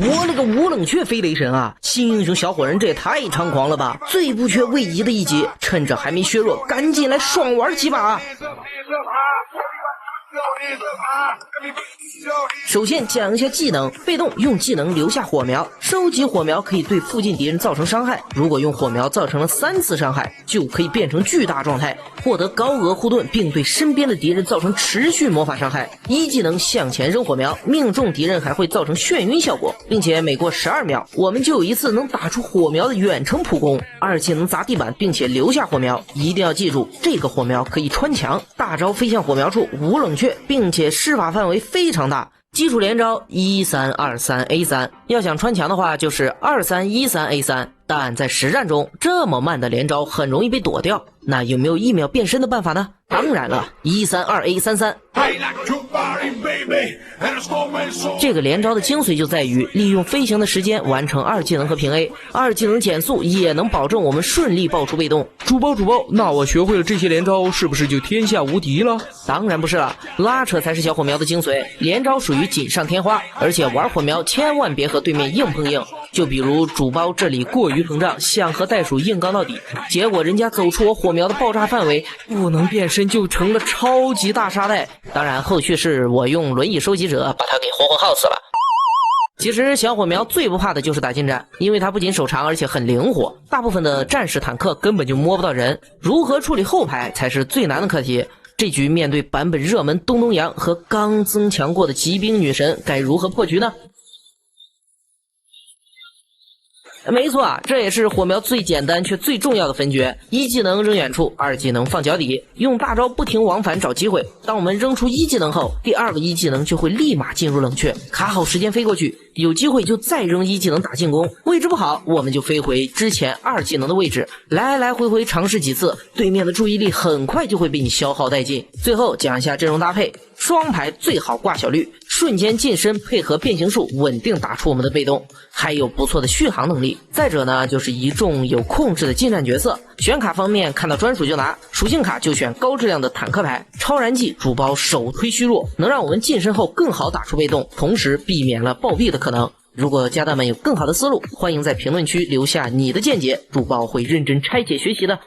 我勒个无冷却飞雷神啊！新英雄小火人这也太猖狂了吧！最不缺位移的一击，趁着还没削弱，赶緊來爽玩幾把！首先講一下技能，被動用技能留下火苗，收集火苗可以對附近敵人造成傷害，如果用火苗造成了3次傷害，就可以變成巨大狀態，獲得高額護盾，並對身邊的敵人造成持續魔法傷害。一技能向前扔火苗，命中敵人還會造成眩暈效果，並且每過12秒，我們就有一次能打出火苗的遠程普攻。二技能砸地板，並且留下火苗，一定要記住，這個火苗可以穿牆，大招飛向火苗處無冷卻，並且施法範圍非常大。基礎連招1323A3，要想穿牆的話就是2313A3，但在實戰中這麼慢的連招很容易被躲掉，那有沒有1秒變身的辦法呢？當然了，132A33。這個連招的精髓就在於利用飛行的時間完成2技能和平 A， 2技能減速也能保證我們順利爆出被動。主播，那我學會了這些連招是不是就天下無敵了？當然不是了，拉扯才是小火苗的精髓，連招屬於錦上添花，而且玩火苗千萬別和對面硬碰硬，就比如主包這裡過於膨脹，想和袋鼠硬剛到底，結果人家走出我火苗的爆炸範圍，不能變身就成了超級大沙袋。當然後續是我用輪椅收集者把他給活耗死了。其實小火苗最不怕的就是打近戰，因為它不僅手長而且很靈活，大部分的戰士坦克根本就摸不到人，如何處理後排才是最難的課題。這局面對版本熱門東東陽和剛增強過的疾兵女神，該如何破局呢？沒錯啊，這也是火苗最簡單卻最重要的分決。一技能扔遠處，2技能放腳底，用大招不停往返找機會。當我們扔出1技能後，第2個1技能就會立馬進入冷卻，卡好時間飛過去，有機會就再扔1技能打進攻。位置不好，我們就飛回之前2技能的位置，來來回回嘗試幾次，對面的注意力很快就會被你消耗殆盡。最後講一下陣容搭配，雙排最好掛小綠，瞬間近身配合變形術穩定打出我們的被動，還有不錯的續航能力。再者呢，就是一眾有控制的近戰角色。選卡方面，看到專屬就拿，屬性卡就選高質量的坦克牌。超燃技主包首推虛弱，能讓我們近身後更好打出被動，同時避免了暴斃的可能。如果家彈們有更好的思路，歡迎在評論區留下你的見解，主包會認真拆解學習的。